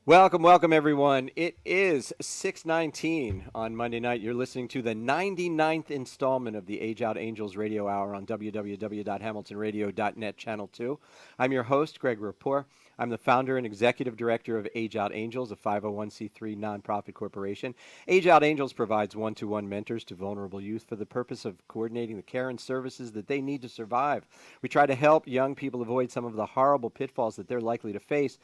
Welcome, everyone. It is 6:19 on Monday night. You're listening to the 99th installment of the Age Out Angels Radio Hour on www.hamiltonradio.net, Channel 2. I'm your host, Greg Rapport. I'm the founder and executive director of Age Out Angels, a 501c3 nonprofit corporation. Age Out Angels provides one-to-one mentors to vulnerable youth for the purpose of coordinating the care and services that they need to survive. We try to help young people avoid some of the horrible pitfalls that they're likely to face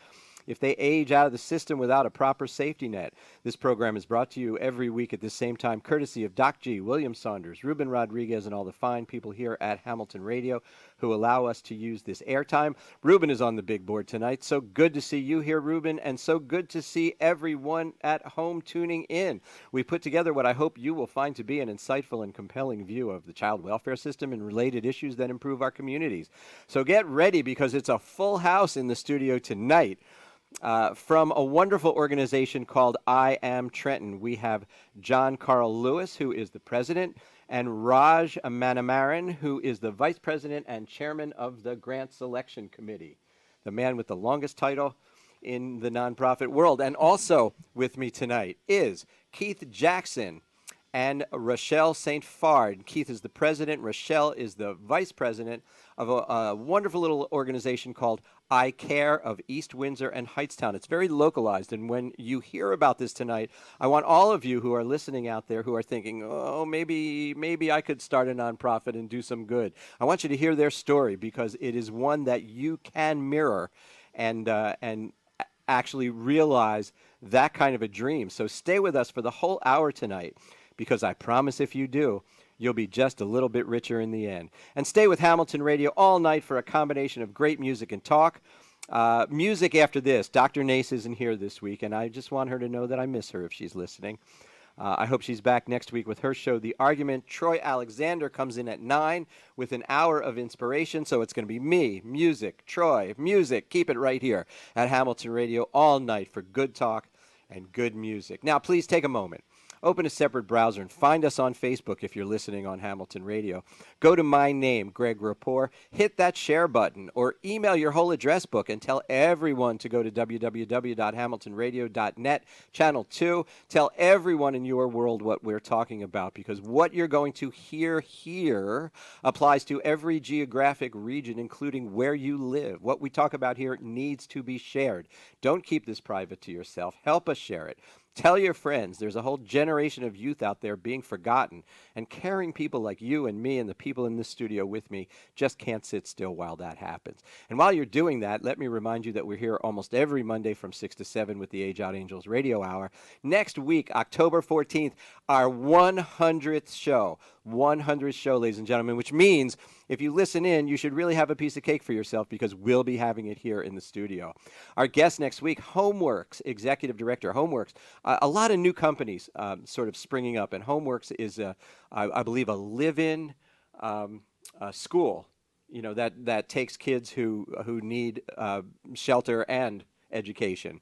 if they age out of the system without a proper safety net. This program is brought to you every week at the same time, courtesy of Doc G, William Saunders, Ruben Rodriguez, and all the fine people here at Hamilton Radio who allow us to use this airtime. Ruben is on the big board tonight. So good to see you here, Ruben, and so good to see everyone at home tuning in. We put together what I hope you will find to be an insightful and compelling view of the child welfare system and related issues that improve our communities. So get ready, because it's a full house in the studio tonight. From a wonderful organization called I Am Trenton, we have John Carl Lewis, who is the president, and Raj Manamaran, who is the vice president and chairman of the Grant Selection Committee, the man with the longest title in the nonprofit world. And also with me tonight is Keith Jackson and Rochelle St. Fard. Keith is the president. Rochelle is the vice president of a wonderful little organization called I Care of East Windsor and Hightstown. It's very localized, and when you hear about this tonight, I want all of you who are listening out there who are thinking, oh, maybe I could start a nonprofit and do some good. I want you to hear their story, because it is one that you can mirror and actually realize that kind of a dream. So stay with us for the whole hour tonight, because I promise if you do, you'll be just a little bit richer in the end. And stay with Hamilton Radio all night for a combination of great music and talk. Music after this. Dr. Nace isn't here this week, and I just want her to know that I miss her if she's listening. I hope she's back next week with her show, The Argument. Troy Alexander comes in at 9 with an hour of inspiration, so it's going to be me, music, Troy, music. Keep it right here at Hamilton Radio all night for good talk and good music. Now, please take a moment. Open a separate browser and find us on Facebook if you're listening on Hamilton Radio. Go to my name, Greg Rapport, hit that share button, or email your whole address book and tell everyone to go to www.hamiltonradio.net, Channel 2. Tell everyone in your world what we're talking about, because what you're going to hear here applies to every geographic region, including where you live. What we talk about here needs to be shared. Don't keep this private to yourself. Help us share it. Tell your friends. There's a whole generation of youth out there being forgotten, and caring people like you and me and the people in this studio with me just can't sit still while that happens. And while you're doing that, let me remind you that we're here almost every Monday from 6 to 7 with the Age Out Angels Radio Hour. Next week, October 14th, our 100th show. 100th show, ladies and gentlemen, which means if you listen in, you should really have a piece of cake for yourself, because we'll be having it here in the studio. Our guest next week, HOUR10, executive director, HOUR10. A lot of new companies sort of springing up, and HOUR10 is, I believe, a live-in school, that takes kids who need shelter and education.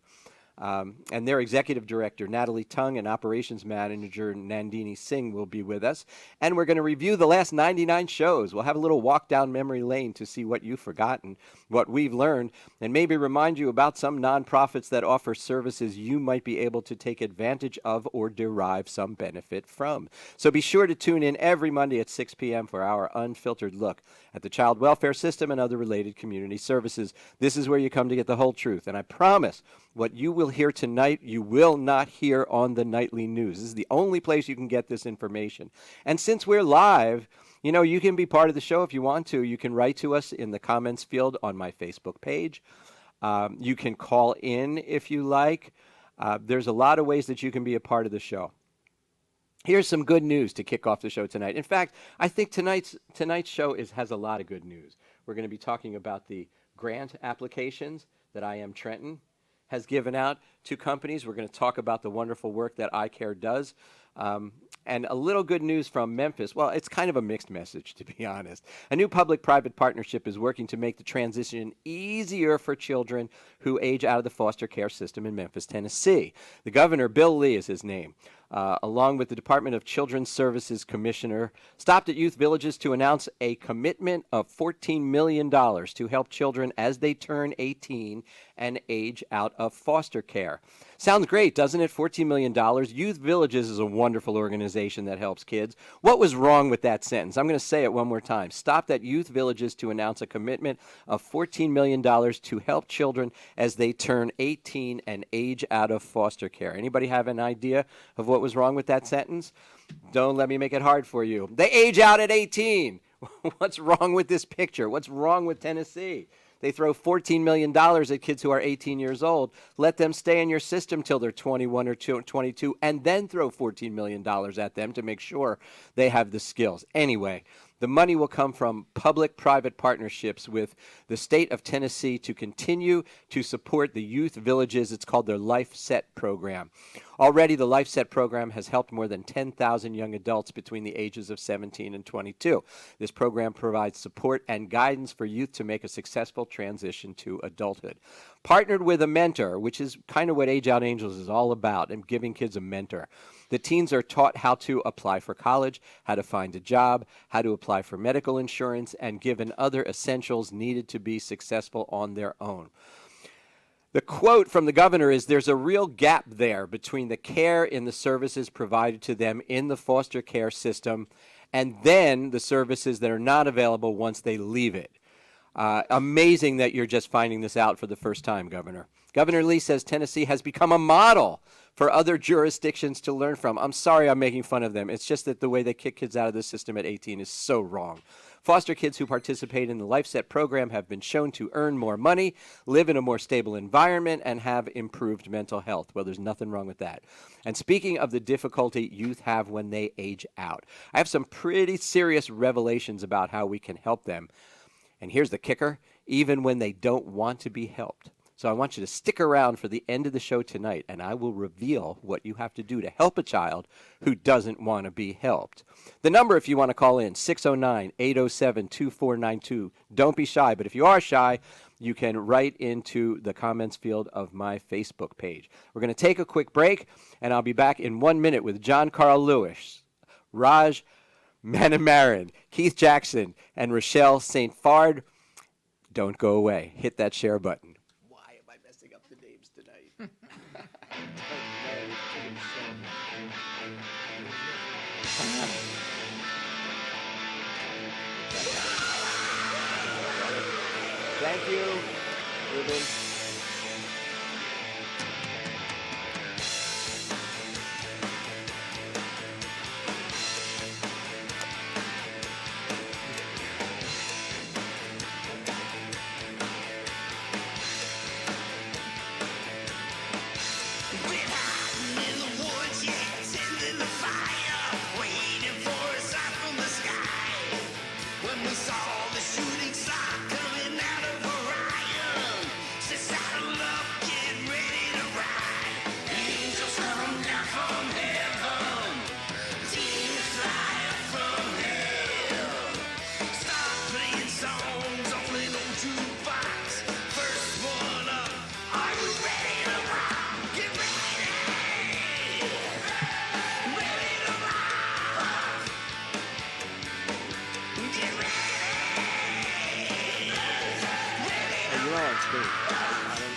And their executive director, Natalie Tung, and operations manager, Nandini Singh, will be with us. And we're going to review the last 99 shows. We'll have a little walk down memory lane to see what you've forgotten, what we've learned, and maybe remind you about some nonprofits that offer services you might be able to take advantage of or derive some benefit from. So be sure to tune in every Monday at 6 p.m. for our unfiltered look at the child welfare system and other related community services. This is where you come to get the whole truth. And I promise what you will hear tonight, you will not hear on the nightly news. This is the only place you can get this information. And since we're live, you know, you can be part of the show if you want to. You can write to us in the comments field on my Facebook page. You can call in if you like. There's a lot of ways that you can be a part of the show. Here's some good news to kick off the show tonight. In fact, I think tonight's show has a lot of good news. We're going to be talking about the grant applications that I Am Trenton has given out to companies. We're going to talk about the wonderful work that iCare does. And a little good news from Memphis. Well, it's kind of a mixed message, to be honest. A new public-private partnership is working to make the transition easier for children who age out of the foster care system in Memphis, Tennessee. The governor, Bill Lee is his name, along with the Department of Children's Services Commissioner, stopped at youth villages to announce a commitment of $14 million to help children as they turn 18 and age out of foster care. Sounds great, doesn't it? $14 million. Youth Villages is a wonderful organization that helps kids. What was wrong with that sentence? I'm going to say it one more time. Stopped at Youth Villages to announce a commitment of $14 million to help children as they turn 18 and age out of foster care. Anybody have an idea of what was wrong with that sentence? Don't let me make it hard for you. They age out at 18. What's wrong with this picture? What's wrong with Tennessee? They throw $14 million at kids who are 18 years old. Let them stay in your system till they're 21 or 22, and then throw $14 million at them to make sure they have the skills. Anyway, the money will come from public-private partnerships with the state of Tennessee to continue to support the youth villages. It's called their Life Set program. Already, the Life Set program has helped more than 10,000 young adults between the ages of 17 and 22. This program provides support and guidance for youth to make a successful transition to adulthood. Partnered with a mentor, which is kind of what Age Out Angels is all about, and giving kids a mentor. The teens are taught how to apply for college, how to find a job, how to apply for medical insurance, and given other essentials needed to be successful on their own. The quote from the governor is, there's a real gap there between the care and the services provided to them in the foster care system and then the services that are not available once they leave it. Amazing that you're just finding this out for the first time, Governor. Governor Lee says Tennessee has become a model for other jurisdictions to learn from. I'm sorry I'm making fun of them. It's just that the way they kick kids out of the system at 18 is so wrong. Foster kids who participate in the Life Set program have been shown to earn more money, live in a more stable environment, and have improved mental health. Well, there's nothing wrong with that. And speaking of the difficulty youth have when they age out, I have some pretty serious revelations about how we can help them. And here's the kicker, even when they don't want to be helped. So I want you to stick around for the end of the show tonight, and I will reveal what you have to do to help a child who doesn't want to be helped. The number, if you want to call in, 609-807-2492. Don't be shy, but if you are shy, you can write into the comments field of my Facebook page. We're going to take a quick break, and I'll be back in 1 minute with John Carl Lewis, Raj Manamaran, Keith Jackson, and Rochelle St. Fard. Don't go away. Hit that share button. Thank you, Ruben. Saw the shooting star coming out of Orion. theme. I don't.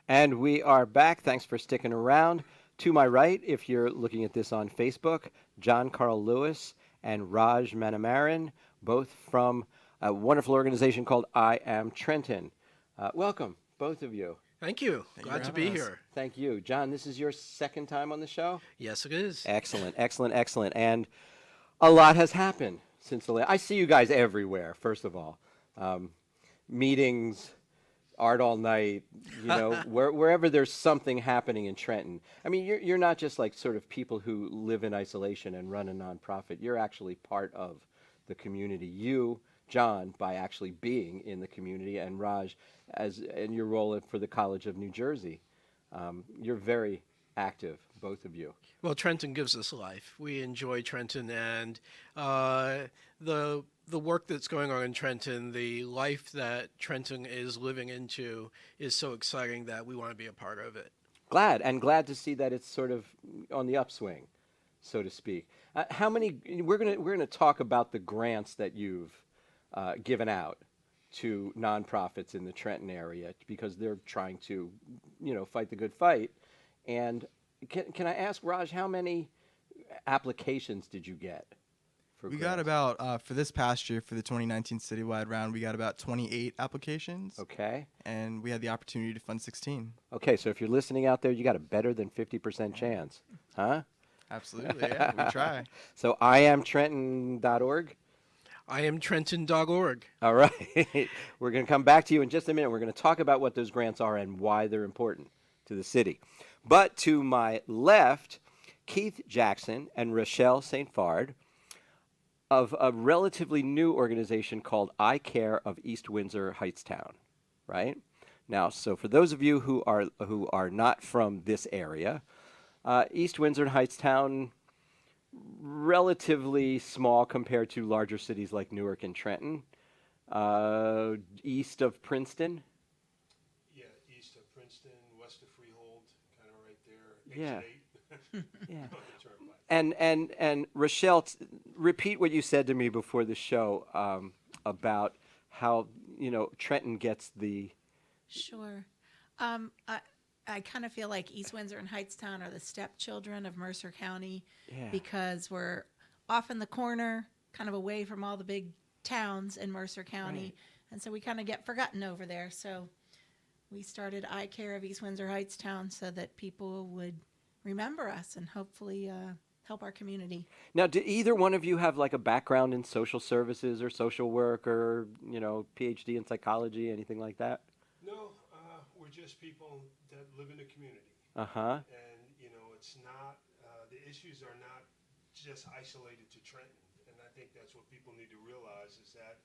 And we are back. Thanks for sticking around. To my right, if you're looking at this on Facebook, John Carl Lewis and Raj Manamaran, both from a wonderful organization called I Am Trenton. Welcome, both of you. Thank you. Thank you Glad for to be having us. here. Thank you. John, this is your second time on the show? Yes, it is. Excellent, excellent, excellent. And a lot has happened since the last. I see you guys everywhere, first of all. Meetings, art all night, wherever there's something happening in Trenton. I mean, you're not just like sort of people who live in isolation and run a nonprofit. You're actually part of the community. You, John, by actually being in the community, and Raj, as in your role for the College of New Jersey. You're very active, both of you. Well, Trenton gives us life. We enjoy Trenton, and the work that's going on in Trenton, the life that Trenton is living into, is so exciting that we want to be a part of it. Glad to see that it's sort of on the upswing, so to speak. How many? We're gonna talk about the grants that you've given out to nonprofits in the Trenton area because they're trying to, fight the good fight. And can I ask Raj, how many applications did you get? We got about, for this past year, for the 2019 citywide round, we got about 28 applications. Okay. And we had the opportunity to fund 16. Okay, so if you're listening out there, you got a better than 50% chance, huh? Absolutely, yeah, we try. So iamtrenton.org? iamtrenton.org. All right. We're going to come back to you in just a minute. We're going to talk about what those grants are and why they're important to the city. But to my left, Keith Jackson and Rochelle St. Fard of a relatively new organization called I Care of East Windsor Heightstown, right? Now, so for those of you who are not from this area, East Windsor and Heightstown, relatively small compared to larger cities like Newark and Trenton, east of Princeton. Yeah, east of Princeton, west of Freehold, kind of right there. Yeah. Exit 8. Yeah. On the turnpike. And Rochelle, repeat what you said to me before the show about how Trenton gets the. Sure. I kind of feel like East Windsor and Heightstown are the stepchildren of Mercer County because we're off in the corner, kind of away from all the big towns in Mercer County. Right. And so we kind of get forgotten over there. So we started I Care of East Windsor Heightstown so that people would remember us and hopefully help our community. Now, do either one of you have like a background in social services or social work or, PhD in psychology, anything like that? No, we're just people that live in the community. Uh-huh. And, it's not, the issues are not just isolated to Trenton. And I think that's what people need to realize is that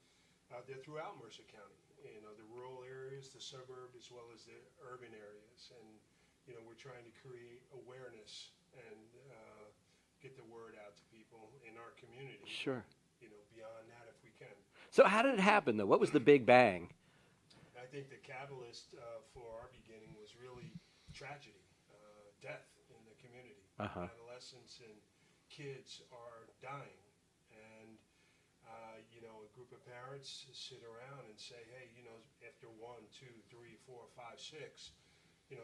they're throughout Mercer County. The rural areas, the suburb, as well as the urban areas. And, we're trying to create awareness and get the word out to people in our community. Sure. Beyond that if we can. So how did it happen, though? What was the big bang? I think the catalyst for our beginning was really tragedy, death in the community. Uh-huh. Adolescents and kids are dying. And, a group of parents sit around and say, hey, after 1, 2, 3, 4, 5, 6,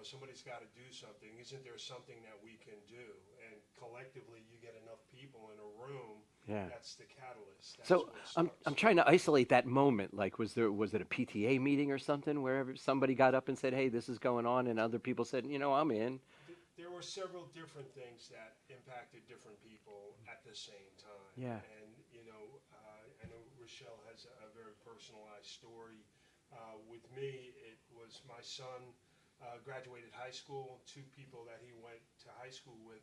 somebody's got to do something. Isn't there something that we can do? And collectively, you get enough people in a room. Yeah. That's the catalyst. That's So what I'm trying to isolate that moment. Like, was it a PTA meeting or something where somebody got up and said, "Hey, this is going on," and other people said, "I'm in." There were several different things that impacted different people at the same time. Yeah. And I know Rochelle has a very personalized story. With me, it was my son graduated high school. 2 people that he went to high school with.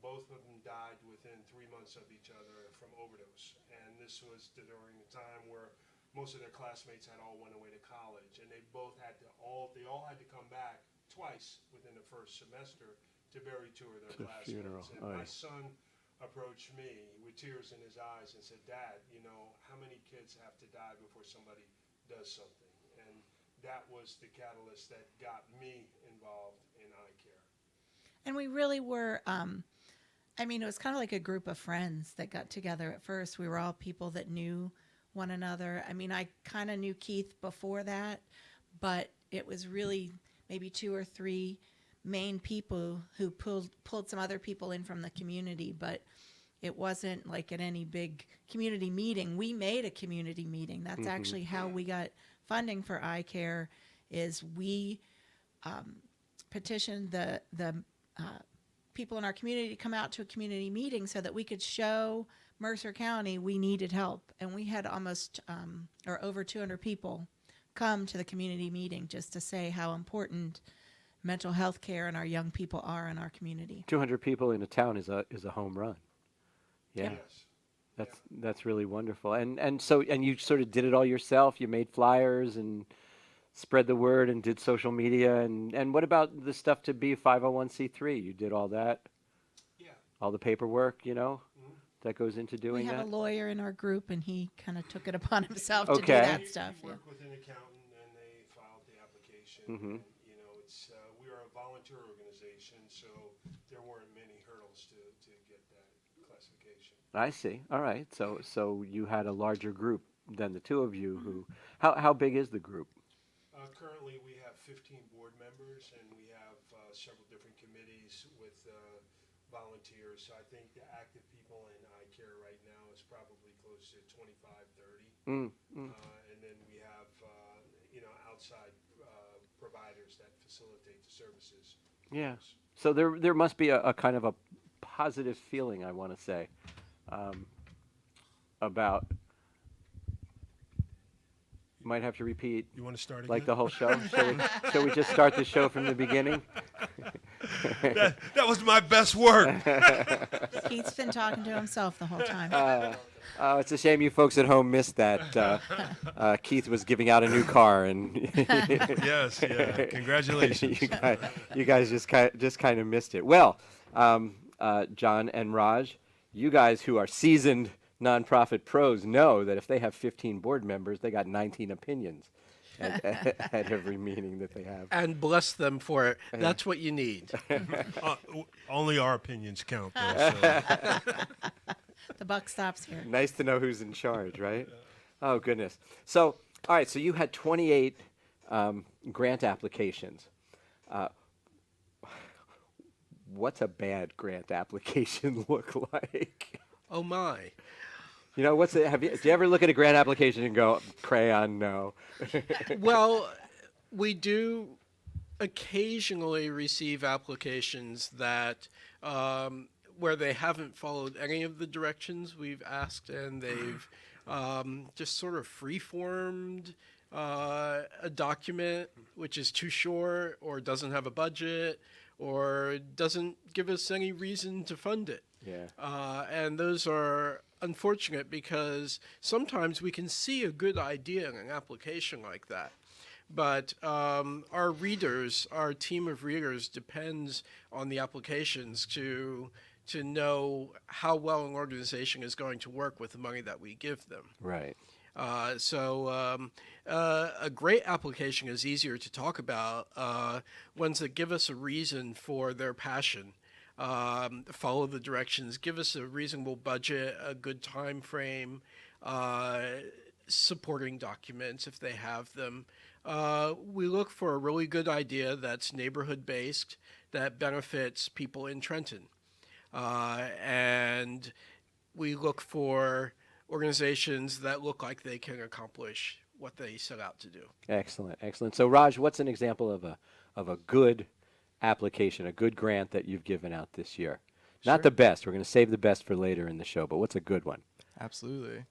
Both of them died within 3 months of each other from overdose. And this was during a time where most of their classmates had all went away to college, and they all had to come back twice within the first semester to bury 2 of their classmates. Funeral. And my son approached me with tears in his eyes and said, "Dad, how many kids have to die before somebody does something?" And that was the catalyst that got me involved in eye care. And we really were, I mean, it was kind of like a group of friends that got together at first. We were all people that knew one another. I mean, I kind of knew Keith before that, but it was really maybe two or three main people who pulled some other people in from the community, but it wasn't like at any big community meeting. We made a community meeting. That's actually how we got funding for eye care. Is we petitioned the people in our community to come out to a community meeting so that we could show Mercer County we needed help. And we had almost or over 200 people come to the community meeting just to say how important mental health care and our young people are in our community. 200 people in a town is a home run. Yeah. Yes. That's really wonderful. And you sort of did it all yourself. You made flyers and spread the word and did social media. And what about the stuff to be 501c3? You did all that? Yeah. All the paperwork, that goes into doing We have that? a lawyer in our group, and he kind of took it upon himself to do Okay. that stuff. We worked with an accountant, and they filed the application. Mhm. And, it's we are a volunteer organization, so there weren't many hurdles to get that classification. I see. All right. So you had a larger group than the two of you who. How big is the group? Currently, we have 15 board members, and we have several different committees with volunteers. So I think the active people in eye care right now is probably close to 25, 30. And then we have, outside providers that facilitate the services. Yeah. So there must be a kind of a positive feeling, I want to say, about. You might have to repeat. You want to start again? Like the whole show? Shall we just start the show from the beginning? that was my best work. Keith's been talking to himself the whole time. It's a shame you folks at home missed that. Keith was giving out a new car, and Yes, yeah. Congratulations. you guys just kind of missed it. Well, John and Raj, you guys who are seasoned nonprofit pros know that if they have 15 board members, they got 19 opinions at every meeting that they have. And bless them for it. That's what you need. Only our opinions count, though. So. The buck stops here. Nice to know who's in charge, right? Oh, goodness. So, all right, so you had 28 grant applications. What's a bad grant application look like? Oh, my. Do you ever look at a grant application and go, crayon, no? Well, we do occasionally receive applications that where they haven't followed any of the directions we've asked, and they've just sort of free-formed a document which is too short or doesn't have a budget or doesn't give us any reason to fund it. Yeah. And those are unfortunate because sometimes we can see a good idea in an application like that. But our team of readers depends on the applications to know how well an organization is going to work with the money that we give them. Right. So a great application is easier to talk about, ones that give us a reason for their passion. Follow the directions, give us a reasonable budget, a good time frame, supporting documents if they have them. We look for a really good idea that's neighborhood based, that benefits people in Trenton. And we look for organizations that look like they can accomplish what they set out to do. Excellent, excellent. So, Raj, what's an example of a good application, a good grant that you've given out this year? Sure. Not the best. We're going to save the best for later in the show, but what's a good one? Absolutely.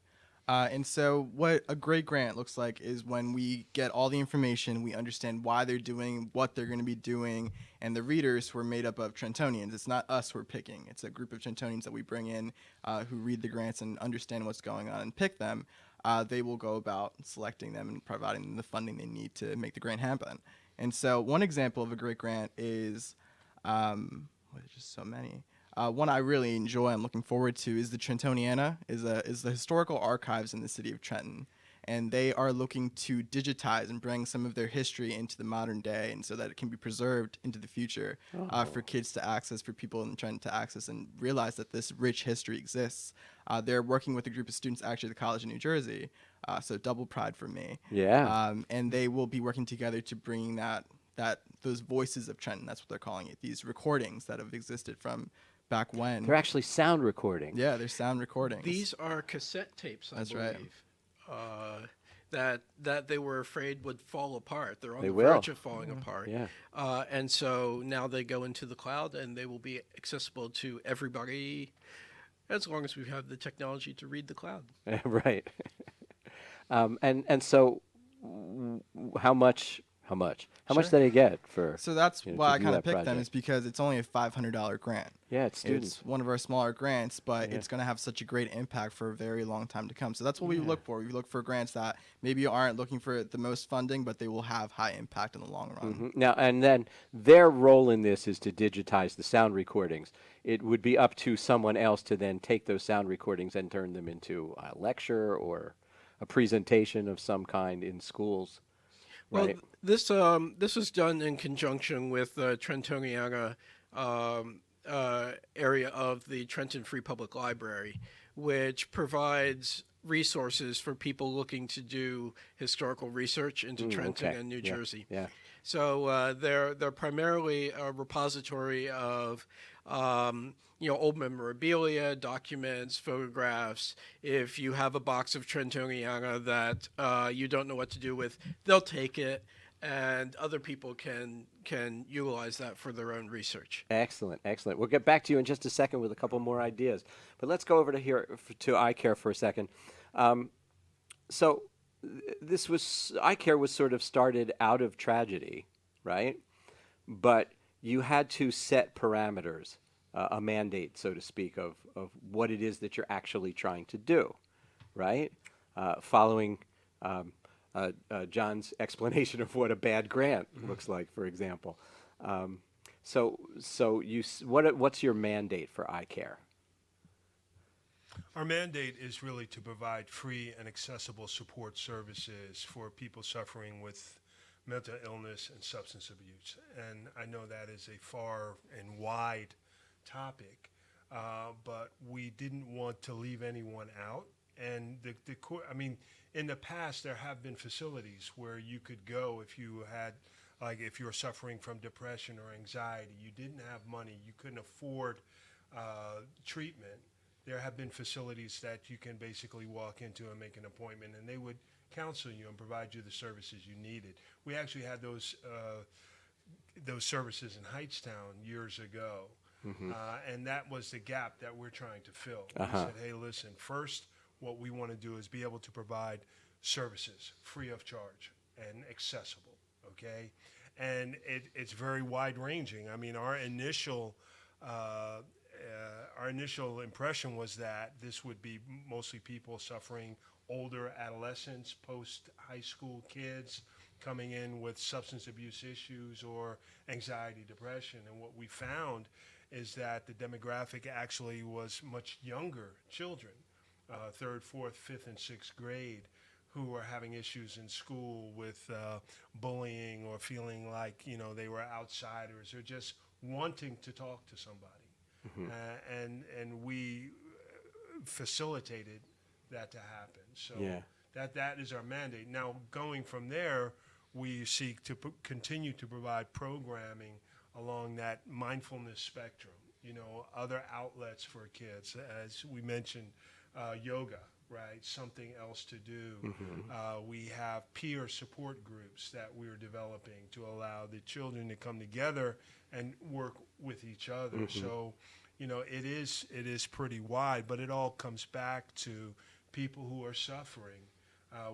And so what a great grant looks like is when we get all the information, we understand why they're doing what they're going to be doing, and the readers who are made up of Trentonians. It's not us who are picking. It's a group of Trentonians that we bring in who read the grants and understand what's going on and pick them. They will go about selecting them and providing them the funding they need to make the grant happen. And so one example of a great grant is, there's just so many. One I really enjoy, I'm looking forward to, is the Trentoniana, is the historical archives in the city of Trenton. And they are looking to digitize and bring some of their history into the modern day, and so that it can be preserved into the future for kids to access, for people in Trenton to access and realize that this rich history exists. They're working with a group of students actually at the College of New Jersey, so double pride for me. Yeah. And they will be working together to bring those voices of Trenton, that's what they're calling it, these recordings that have existed from back when. They're actually sound recordings. Yeah, they're sound recordings. These are cassette tapes, I That's believe. right. That they were afraid would fall apart. They're on They the will. verge of falling apart. Yeah. And so now they go into the cloud, and they will be accessible to everybody, as long as we have the technology to read the cloud. Right. And so, how much Sure. do they get for? So that's you know, why to I do kind that of picked them, project? is because it's only a $500 grant. Yeah, it's students. It's one of our smaller grants, but Yeah. it's going to have such a great impact for a very long time to come. So that's what we look for. We look for grants that maybe aren't looking for the most funding, but they will have high impact in the long run. Now, and then their role in this is to digitize the sound recordings. It would be up to someone else to then take those sound recordings and turn them into a lecture or a presentation of some kind in schools. Well, Right. this was done in conjunction with the Trentoniana area of the Trenton Free Public Library, which provides resources for people looking to do historical research into Trenton Okay. and New Yeah. Jersey. Yeah. So they're primarily a repository of old memorabilia, documents, photographs. If you have a box of Trentoniana that you don't know what to do with, they'll take it, and other people can utilize that for their own research. Excellent, excellent. We'll get back to you in just a second with a couple more ideas, but let's go over to iCare for a second. So this was iCare was sort of started out of tragedy, right? But you had to set parameters, a mandate, so to speak, of what it is that you're actually trying to do, right? Following John's explanation of what a bad grant looks like, for example. So what's your mandate for iCare? Our mandate is really to provide free and accessible support services for people suffering with mental illness and substance abuse. And I know that is a far and wide topic, but we didn't want to leave anyone out. And in the past, there have been facilities where you could go if you had, like, if you were suffering from depression or anxiety, you didn't have money, you couldn't afford treatment. There have been facilities that you can basically walk into and make an appointment, and they would counsel you and provide you the services you needed. We actually had those services in Hightstown years ago, and that was the gap that we're trying to fill. We said, hey, listen, first, what we want to do is be able to provide services free of charge and accessible, okay? And it's very wide-ranging. I mean, our initial impression was that this would be mostly people suffering, older adolescents, post-high school kids coming in with substance abuse issues or anxiety, depression. And what we found is that the demographic actually was much younger children, third, fourth, fifth, and sixth grade, who were having issues in school with bullying or feeling like, they were outsiders or just wanting to talk to somebody. And we facilitated that to happen. So that is our mandate. Now, going from there, we seek to continue to provide programming along that mindfulness spectrum. Other outlets for kids, as we mentioned, yoga, right? Something else to do. We have peer support groups that we're developing to allow the children to come together and work with each other. So, it is pretty wide, but it all comes back to people who are suffering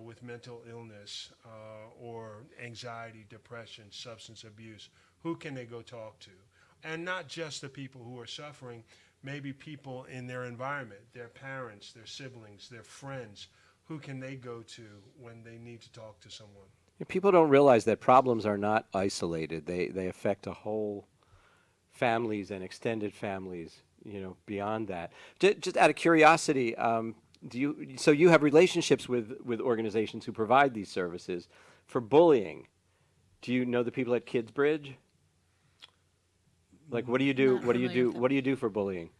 with mental illness or anxiety, depression, substance abuse. Who can they go talk to? And not just the people who are suffering, maybe people in their environment, their parents, their siblings, their friends. Who can they go to when they need to talk to someone? People don't realize that problems are not isolated. They affect a whole families and extended families beyond that. Just out of curiosity, so you have relationships with organizations who provide these services for bullying. Do you know the people at Kidsbridge? Like, what do you do? Not What do you familiar do? with them. What do you do for bullying?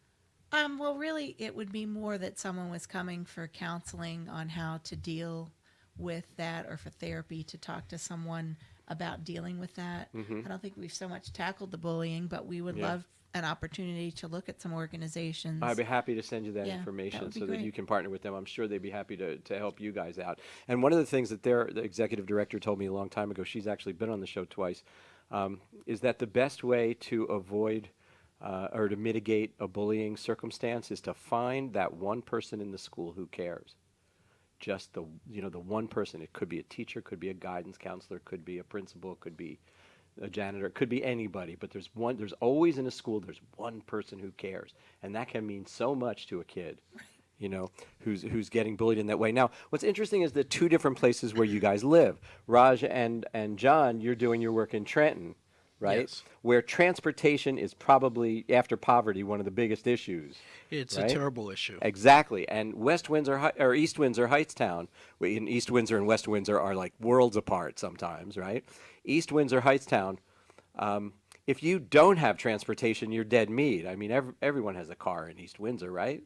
Well, really, it would be more that someone was coming for counseling on how to deal with that, or for therapy to talk to someone about dealing with that. I don't think we've so much tackled the bullying, but we would Yeah. love an opportunity to look at some organizations. I'd be happy to send you that Yeah, that information would be so that great. you can partner with them. I'm sure they'd be happy to help you guys out. And one of the things that the executive director told me a long time ago, she's actually been on the show twice, is that the best way to avoid or to mitigate a bullying circumstance is to find that one person in the school who cares. Just the one person. It could be a teacher, could be a guidance counselor, could be a principal, could be a janitor, it could be anybody, but there's always in a school, there's one person who cares, and that can mean so much to a kid, who's getting bullied in that way. Now, what's interesting is the two different places where you guys live. Raj and John, you're doing your work in Trenton, right? Yes. Where transportation is probably, after poverty, one of the biggest issues. It's right? a terrible issue. Exactly. And West Windsor or East Windsor, Hightstown, in East Windsor and West Windsor are like worlds apart sometimes, right? East Windsor, Hightstown, if you don't have transportation, you're dead meat. I mean, everyone has a car in East Windsor, right?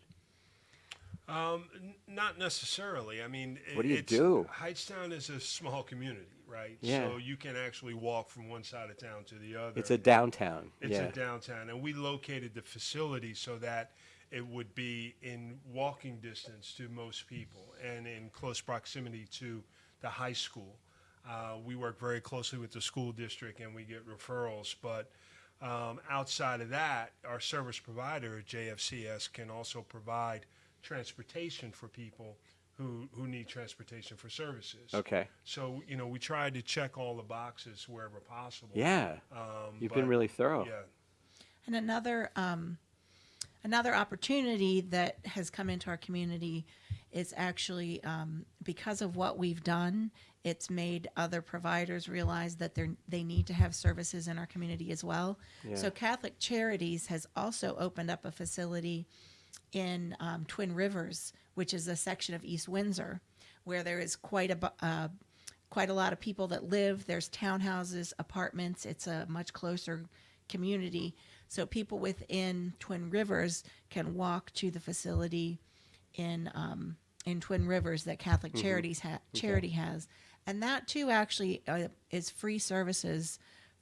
Not necessarily. I mean, What do you do? Hightstown is a small community, right? Yeah. So you can actually walk from one side of town to the other. It's a downtown. It's yeah. a downtown, and we located the facility so that it would be in walking distance to most people and in close proximity to the high school. We work very closely with the school district, and we get referrals. But outside of that, our service provider, JFCS, can also provide transportation for people who need transportation for services. Okay. So, we try to check all the boxes wherever possible. Yeah. You've been but, really thorough. Yeah. And another opportunity that has come into our community is actually because of what we've done. It's made other providers realize that they need to have services in our community as well. Yeah. So Catholic Charities has also opened up a facility in Twin Rivers, which is a section of East Windsor, where there is quite a lot of people that live. There's townhouses, apartments. It's a much closer community. So people within Twin Rivers can walk to the facility in Twin Rivers that Catholic Charities Charity has, and that too actually is free services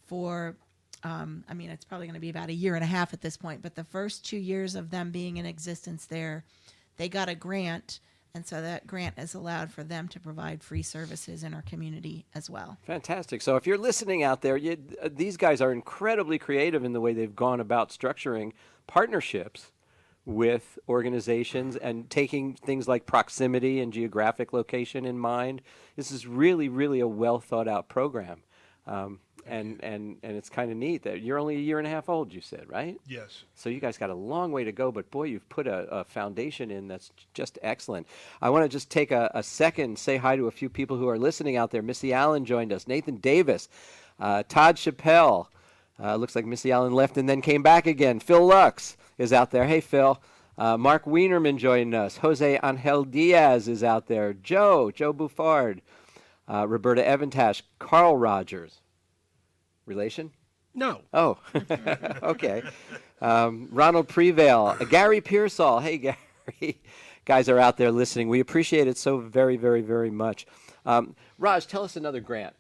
for. I mean, it's probably going to be about a year and a half at this point, but the first 2 years of them being in existence there, they got a grant, and so that grant has allowed for them to provide free services in our community as well. Fantastic. So if you're listening out there, these guys are incredibly creative in the way they've gone about structuring partnerships with organizations and taking things like proximity and geographic location in mind. This is really, really a well thought out program. And it's kind of neat that you're only a year and a half old, you said, right? Yes. So you guys got a long way to go, but boy, you've put a foundation in that's just excellent. I want to just take a second, say hi to a few people who are listening out there. Missy Allen joined us, Nathan Davis, Todd Chappelle. Looks like Missy Allen left and then came back again. Phil Lux is out there. Hey, Phil. Mark Wienerman joined us. Jose Angel Diaz is out there. Joe Buffard. Roberta Evantash. Carl Rogers. Relation? No. Oh, okay. Ronald Prevail, Gary Pearsall. Hey, Gary. Guys are out there listening. We appreciate it so very, very, very much. Raj, tell us another grant.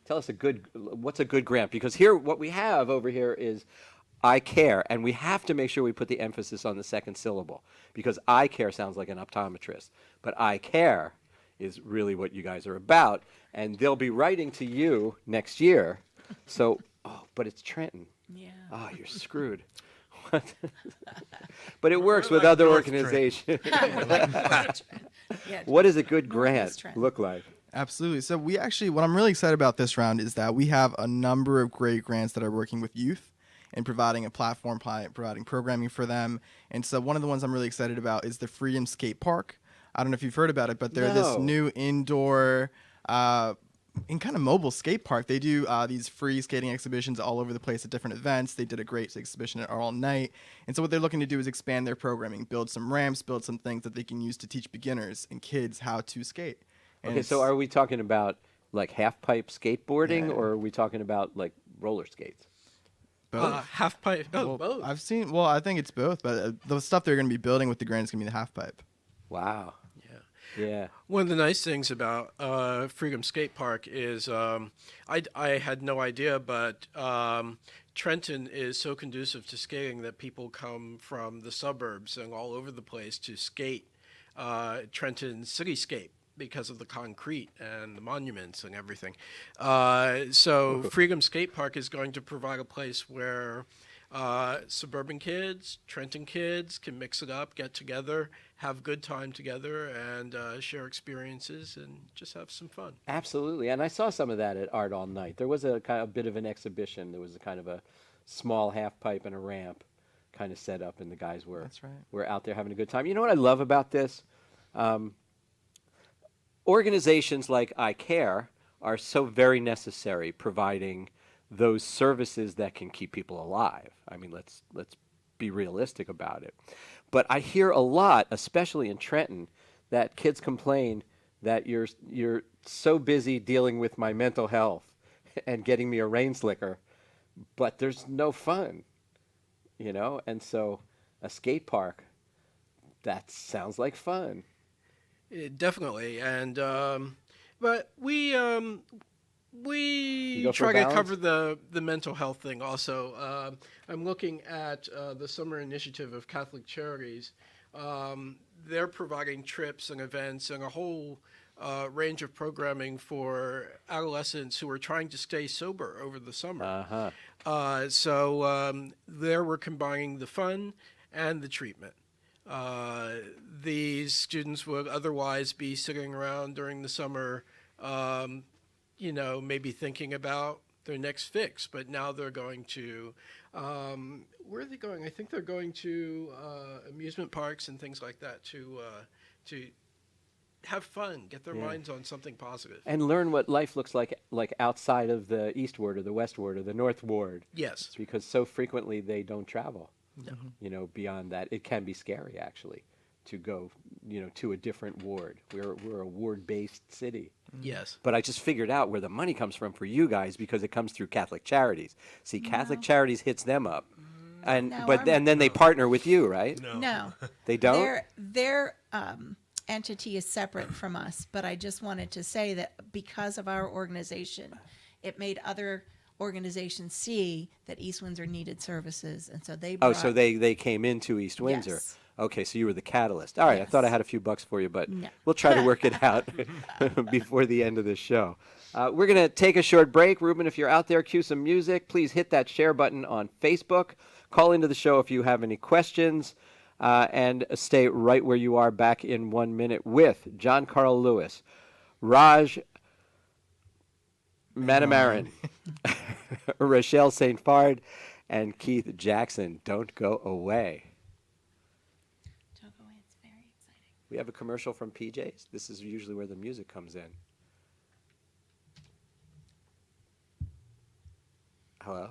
Tell us what's a good grant? Because here, what we have over here is I care, and we have to make sure we put the emphasis on the second syllable, because I care sounds like an optometrist, but I care is really what you guys are about, and they'll be writing to you next year. So, but it's Trenton. Yeah. Oh, you're screwed. But it works with other organizations. Yeah. What does a good Northeast grant Trenton. look like? Absolutely. So what I'm really excited about this round is that we have a number of great grants that are working with youth and providing a platform, providing programming for them. And so one of the ones I'm really excited about is the Freedom Skate Park. I don't know if you've heard about it, but they're this No. new indoor in kind of mobile skate park. They do these free skating exhibitions all over the place at different events. They did a great exhibition at All Night. And so what they're looking to do is expand their programming, build some ramps, build some things that they can use to teach beginners and kids how to skate. And Okay, so are we talking about like half pipe skateboarding, Yeah. or are we talking about like roller skates? both? Half pipe. Oh, Well, both. I think it's both, but the stuff they're going to be building with the grant is going to be the half pipe. Wow. Yeah. Yeah. One of the nice things about Freedom Skate Park is I had no idea, but Trenton is so conducive to skating that people come from the suburbs and all over the place to skate Trenton cityscape because of the concrete and the monuments and everything. So Freedom Skate Park is going to provide a place where suburban kids, Trenton kids can mix it up, get together, have a good time together, and share experiences and just have some fun. Absolutely, and I saw some of that at Art All Night. There was a kind of bit of an exhibition. There was a kind of a small half pipe and a ramp kind of set up, and the guys were That's right. were out there having a good time. You know what I love about this? Organizations like I Care are so very necessary, providing those services that can keep people alive. I mean, let's be realistic about it. But I hear a lot, especially in Trenton, that kids complain that you're so busy dealing with my mental health and getting me a rain slicker, but there's no fun, you know? And so a skate park, that sounds like fun. Definitely, and but we go for try to balance? cover the mental health thing also. I'm looking at the summer initiative of Catholic Charities. They're providing trips and events and a whole range of programming for adolescents who are trying to stay sober over the summer. Uh-huh. So there we're combining the fun and the treatment. These students would otherwise be sitting around during the summer, maybe thinking about their next fix, but now they're going to, where are they going? I think they're going to amusement parks and things like that to have fun, get their minds on something positive. And learn what life looks like outside of the East Ward or the West Ward or the North Ward. Yes. It's because so frequently they don't travel. Beyond that, it can be scary actually to go, to a different ward. We're a ward-based city. Yes. But I just figured out where the money comes from for you guys because it comes through Catholic Charities. See, Catholic Charities hits them up, and No, then they partner with you, right? No. They don't. Their entity is separate from us, but I just wanted to say that because of our organization, it made other organizations see that East Windsor needed services, and so they brought, So they came into East Windsor. Yes. Okay, so you were the catalyst. All right, I thought I Yes. had a few bucks for you, but No. we'll try to work it out before the end of the show. We're going to take a short break. Ruben, if you're out there, cue some music. Please hit that share button on Facebook. Call into the show if you have any questions, and stay right where you are. Back in 1 minute with John Carl Lewis, Raj Manamaran, Rochelle St. Fard, and Keith Jackson. Don't go away. Don't go away, it's very exciting. We have a commercial from PJ's. This is usually where the music comes in. Hello?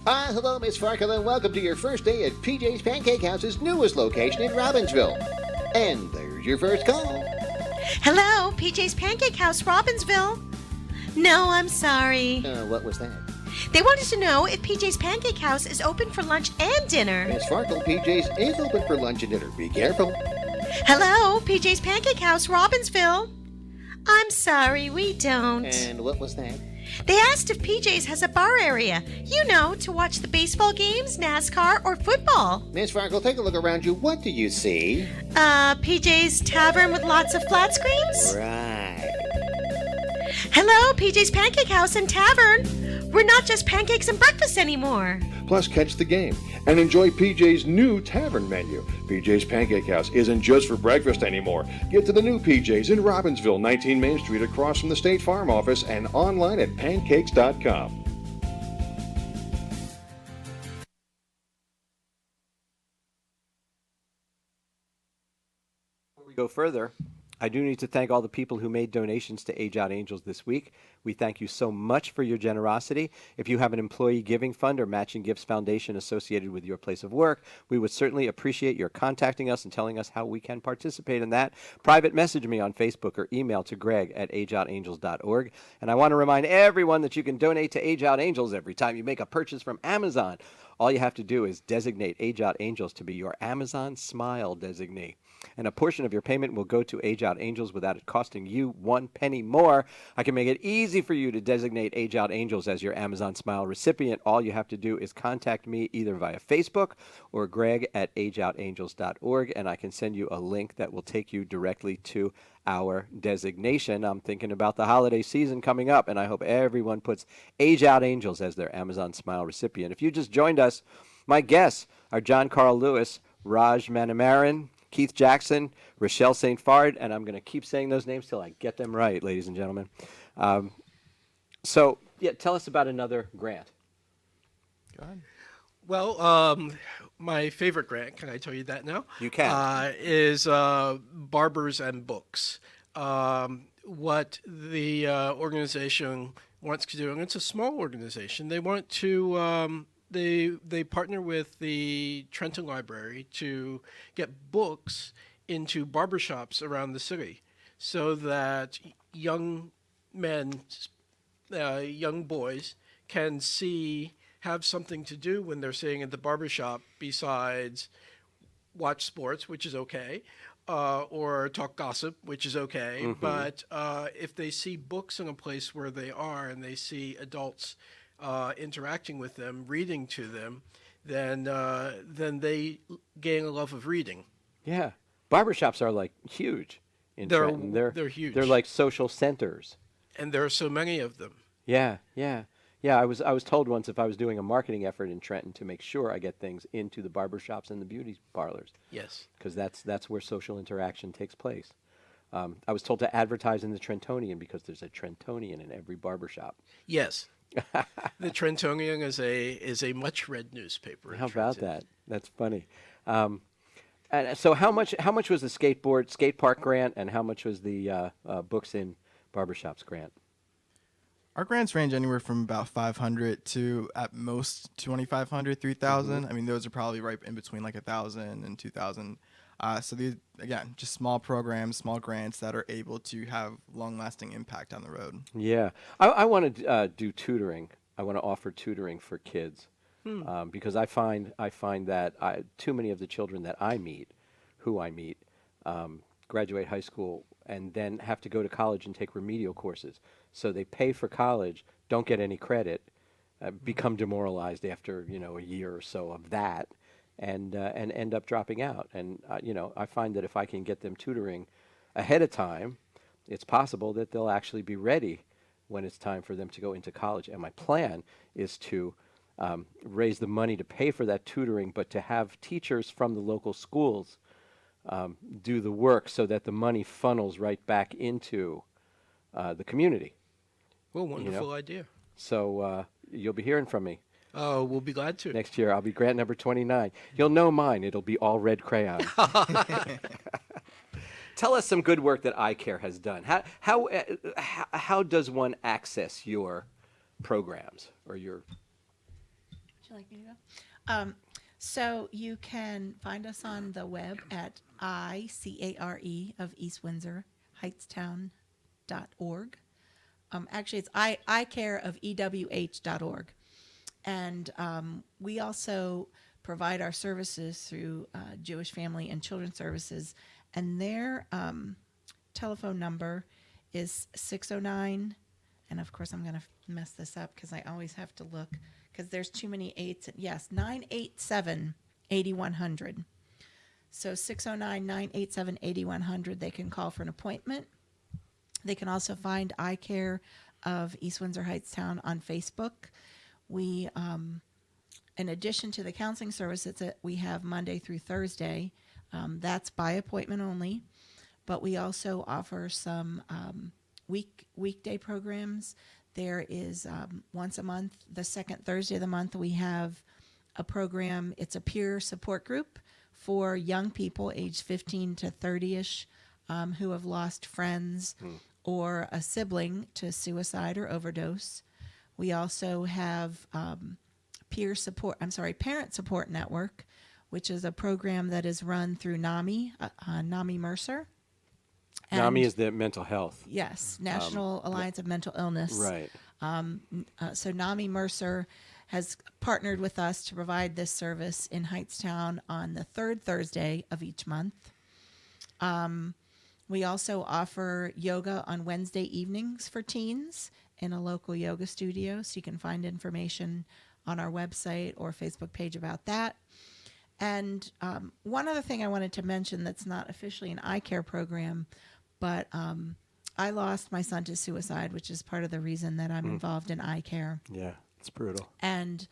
Hi, hello, Miss Farkle, and welcome to your first day at PJ's Pancake House's newest location in Robbinsville. And there's your first call. Hello, PJ's Pancake House, Robbinsville. No, I'm sorry. What was that? They wanted to know if PJ's Pancake House is open for lunch and dinner. Miss Farkle, PJ's is open for lunch and dinner. Be careful. Hello, PJ's Pancake House, Robbinsville. I'm sorry, we don't. And what was that? They asked if PJ's has a bar area, to watch the baseball games, NASCAR, or football. Miss Farkle, take a look around you. What do you see? PJ's Tavern with lots of flat screens? Right. Hello, PJ's Pancake House and Tavern. We're not just pancakes and breakfast anymore. Plus, catch the game and enjoy PJ's new tavern menu. PJ's Pancake House isn't just for breakfast anymore. Get to the new PJ's in Robbinsville, 19 Main Street, across from the State Farm office, and online at pancakes.com. Before we go further, I do need to thank all the people who made donations to Age Out Angels this week. We thank you so much for your generosity. If you have an employee giving fund or matching gifts foundation associated with your place of work, we would certainly appreciate your contacting us and telling us how we can participate in that. Private message me on Facebook or email to greg@ageoutangels.org. And I want to remind everyone that you can donate to Age Out Angels every time you make a purchase from Amazon. All you have to do is designate Age Out Angels to be your Amazon Smile designee. And a portion of your payment will go to Age Out Angels without it costing you 1 penny more. I can make it easy for you to designate Age Out Angels as your Amazon Smile recipient. All you have to do is contact me either via Facebook or greg@ageoutangels.org, and I can send you a link that will take you directly to our designation. I'm thinking about the holiday season coming up, and I hope everyone puts Age Out Angels as their Amazon Smile recipient. If you just joined us, my guests are John Carl Lewis, Raj Manamaran, Keith Jackson, Rochelle St. Fard, and I'm going to keep saying those names till I get them right, ladies and gentlemen. So, tell us about another grant. Go ahead. Well, my favorite grant, can I tell you that now? You can. Is Barbers and Books. What the organization wants to do, and it's a small organization, they want to... They partner with the Trenton Library to get books into barbershops around the city so that young men, young boys can have something to do when they're sitting at the barbershop besides watch sports, which is okay, or talk gossip, which is okay. Mm-hmm. But if they see books in a place where they are and they see adults interacting with them, reading to them, then they gain a love of reading. Yeah, barbershops are like huge in Trenton. They're huge. They're like social centers, and there are so many of them. Yeah. I was told once if I was doing a marketing effort in Trenton to make sure I get things into the barbershops and the beauty parlors. Yes, because that's where social interaction takes place. I was told to advertise in the Trentonian because there's a Trentonian in every barbershop. Yes. The Trentonian is a much read newspaper. How about that? That's funny. And so how much was the skate park grant, and how much was the books in barbershops grant? Our grants range anywhere from about 500 to at most 2,500, 3,000. I mean, those are probably right in between like 1,000 and 2,000. So these, again, just small programs, small grants that are able to have long-lasting impact on the road. Yeah. I want to do tutoring. I want to offer tutoring for kids because I find that too many of the children that I meet, graduate high school and then have to go to college and take remedial courses. So they pay for college, don't get any credit, become demoralized after a year or so of that. And end up dropping out. And, I find that if I can get them tutoring ahead of time, it's possible that they'll actually be ready when it's time for them to go into college. And my plan is to raise the money to pay for that tutoring, but to have teachers from the local schools do the work so that the money funnels right back into the community. Well, wonderful idea. So you'll be hearing from me. Oh, we'll be glad to. Next year, I'll be grant number 29. You'll know mine. It'll be all red crayon. Tell us some good work that iCare has done. How does one access your programs or your? Would you like me to go? So you can find us on the web at ICARE of East Windsor, Heightstown.org. Actually, it's iCare of EWH.org. And we also provide our services through Jewish Family and Children's Services. And their telephone number is 609. And of course, I'm going to mess this up because I always have to look because there's too many eights. Yes, 987-8100. So 609-987-8100. They can call for an appointment. They can also find iCare of East Windsor Hightstown on Facebook. We, in addition to the counseling services that we have Monday through Thursday, that's by appointment only, but we also offer some weekday programs. There is once a month, the second Thursday of the month, we have a program. It's a peer support group for young people aged 15 to 30-ish who have lost friends or a sibling to suicide or overdose. We also have Parent Support Network, which is a program that is run through NAMI, NAMI Mercer. NAMI is the mental health. Yes, National Alliance of Mental Illness. Right. So NAMI Mercer has partnered with us to provide this service in Hightstown on the third Thursday of each month. We also offer yoga on Wednesday evenings for teens in a local yoga studio, so you can find information on our website or Facebook page about that. And one other thing I wanted to mention that's not officially an eye care program, but I lost my son to suicide, which is part of the reason that I'm involved in eye care. Yeah, it's brutal. And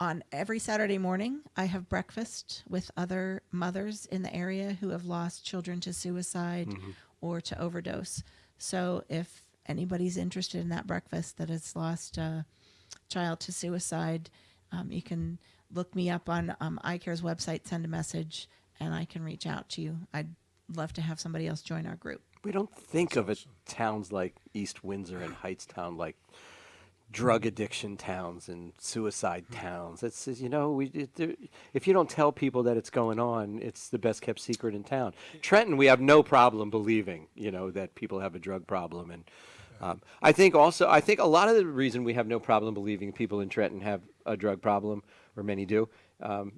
on every Saturday morning, I have breakfast with other mothers in the area who have lost children to suicide or to overdose. So if anybody's interested in that breakfast that has lost a child to suicide, you can look me up on iCare's website, send a message, and I can reach out to you. I'd love to have somebody else join our group. We don't think of it, towns like East Windsor and Hightstown like drug addiction towns and suicide towns. It's, if you don't tell people that it's going on, it's the best kept secret in town. Trenton, we have no problem believing, that people have a drug problem. And I think a lot of the reason we have no problem believing people in Trenton have a drug problem, or many do,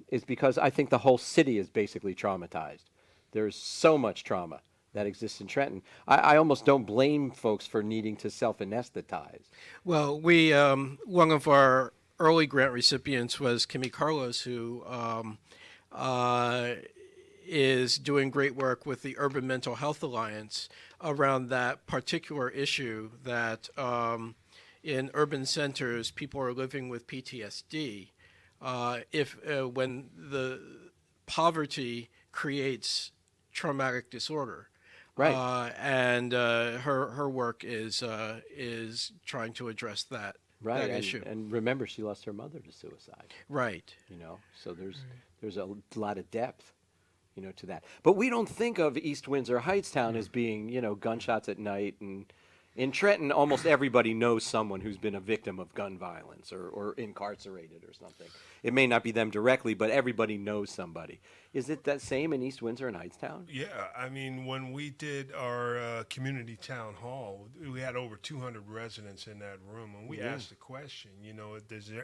is because I think the whole city is basically traumatized. There's so much trauma that exists in Trenton. I almost don't blame folks for needing to self-anesthetize. Well, we one of our early grant recipients was Kimmy Carlos, who is doing great work with the Urban Mental Health Alliance around that particular issue that in urban centers, people are living with PTSD. When the poverty creates traumatic disorder. Right. And her work is trying to address that, Right. that issue. And remember, she lost her mother to suicide. Right. So there's a lot of depth, to that. But we don't think of East Windsor Hightstown as being, gunshots at night. And in Trenton, almost everybody knows someone who's been a victim of gun violence or incarcerated or something. It may not be them directly, but everybody knows somebody. Is it that same in East Windsor and Hightstown? Yeah, I mean, when we did our community town hall, we had over 200 residents in that room, and we asked the question,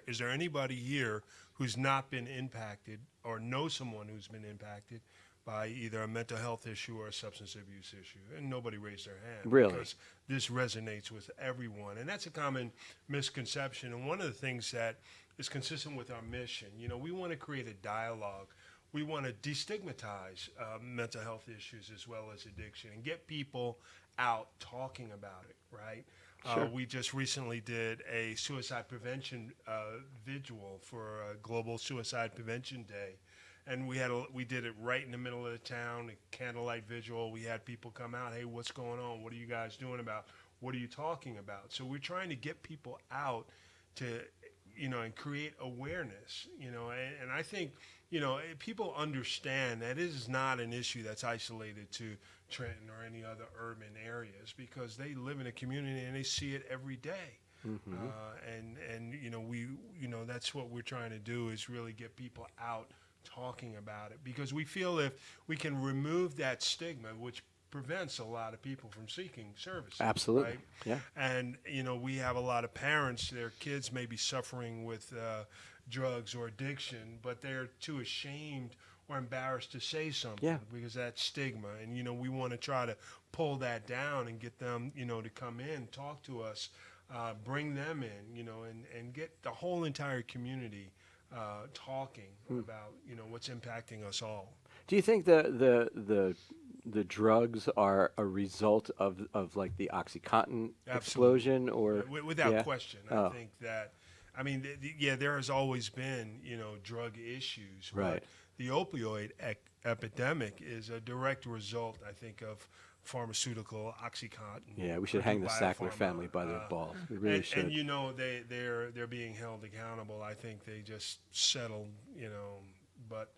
is there anybody here who's not been impacted or knows someone who's been impacted by either a mental health issue or a substance abuse issue? And nobody raised their hand. Really? Because this resonates with everyone. And that's a common misconception. And one of the things that is consistent with our mission, we want to create a dialogue. We want to destigmatize mental health issues as well as addiction and get people out talking about it, right? Sure. We just recently did a suicide prevention vigil for Global Suicide Prevention Day. And we did it right in the middle of the town, a candlelight vigil. We had people come out, hey, what's going on? What are you guys doing about? What are you talking about? So we're trying to get people out to, and create awareness, and I think, people understand that it is not an issue that's isolated to Trenton or any other urban areas because they live in a community and they see it every day. And that's what we're trying to do is really get people out talking about it because we feel if we can remove that stigma, which prevents a lot of people from seeking services. Absolutely. Right? Yeah. And, we have a lot of parents, their kids may be suffering with drugs or addiction, but they're too ashamed or embarrassed to say something because that stigma. And, we want to try to pull that down and get them, to come in, talk to us, bring them in, and get the whole entire community talking about, what's impacting us all. Do you think the the drugs are a result of like the OxyContin Absolutely. explosion, or Without yeah? question, I Oh, think that, I mean, yeah, there has always been, drug issues, right. but the opioid epidemic is a direct result, I think, of pharmaceutical OxyContin. Yeah, we should hang the produced by a Sackler pharma, family by their balls. We really should. and they're being held accountable. I think they just settled, but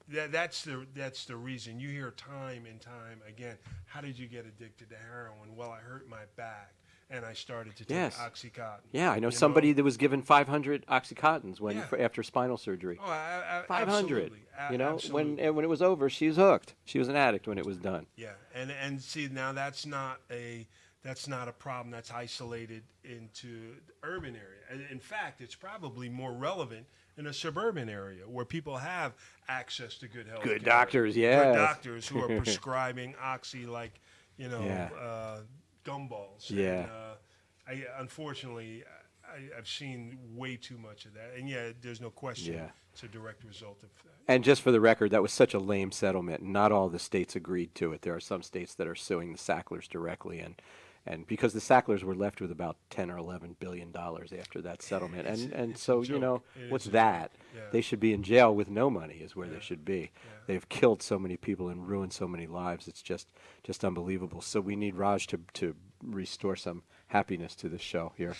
that's the reason. You hear time and time again, how did you get addicted to heroin? Well, I hurt my back and I started to take Yes. OxyContin. Yeah, I know you somebody that was given 500 OxyContins Yeah. after spinal surgery. Oh, 500. absolutely. When Absolutely. it was over, she was hooked. She was an addict when it was done. Yeah, and see, now that's not a problem that's isolated into the urban area. And in fact, it's probably more relevant in a suburban area where people have access to good health Good care. doctors, Good yes. doctors who are prescribing oxy like, Yeah. gumballs. Yeah. And, unfortunately, I've seen way too much of that. And yeah, there's no question Yeah. it's a direct result of that. And just for the record, that was such a lame settlement. Not all the states agreed to it. There are some states that are suing the Sacklers directly, and because the Sacklers were left with about 10 or 11 billion dollars after that settlement, and it's a so joke. It what's is a that? joke. Yeah. They should be in jail with no money. Is where they Yeah. should be. Yeah. They've killed so many people and ruined so many lives. It's just unbelievable. So we need Raj to restore some happiness to this show here.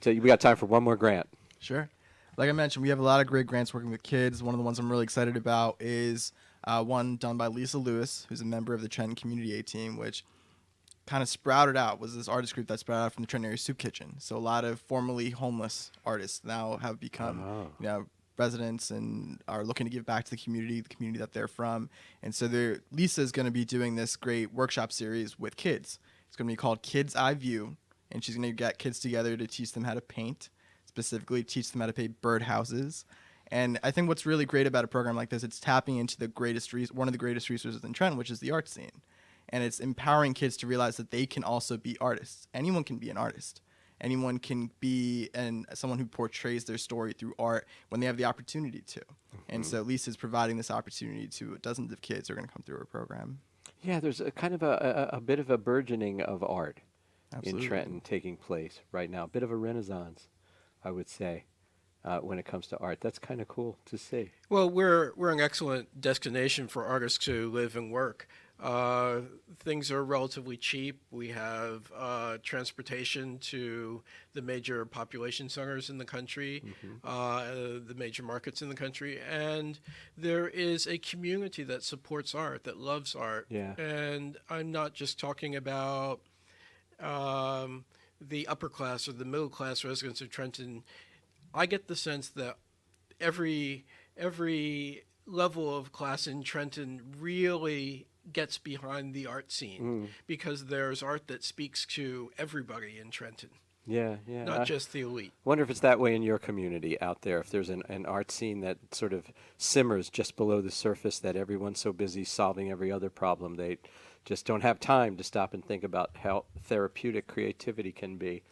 So we got time for one more grant. Sure. Like I mentioned, we have a lot of great grants working with kids. One of the ones I'm really excited about is one done by Lisa Lewis, who's a member of the Trenton Community Aid team, which kind of sprouted out, was this artist group that sprouted out from the Trenton Area Soup Kitchen. So a lot of formerly homeless artists now have become residents and are looking to give back to the community that they're from. And so Lisa is going to be doing this great workshop series with kids. It's going to be called Kids Eye View, and she's going to get kids together to teach them how to paint, specifically teach them how to paint birdhouses. And I think what's really great about a program like this, it's tapping into one of the greatest resources in Trenton, which is the art scene. And it's empowering kids to realize that they can also be artists. Anyone can be an artist. Anyone can be someone who portrays their story through art when they have the opportunity to. And so Lisa's providing this opportunity to dozens of kids who are going to come through her program. Yeah, there's a kind of a bit of a burgeoning of art Absolutely. in Trenton taking place right now. A bit of a renaissance, I would say, when it comes to art. That's kind of cool to see. Well, we're an excellent destination for artists to live and work. Things are relatively cheap. We have transportation to the major population centers in the country, the major markets in the country, and there is a community that supports art, that loves art. Yeah. And I'm not just talking about the upper class or the middle class residents of Trenton. I get the sense that every level of class in Trenton really gets behind the art scene because there's art that speaks to everybody in Trenton, Yeah. not just the elite. Wonder if it's that way in your community out there, if there's an art scene that sort of simmers just below the surface, that everyone's so busy solving every other problem they just don't have time to stop and think about how therapeutic creativity can be.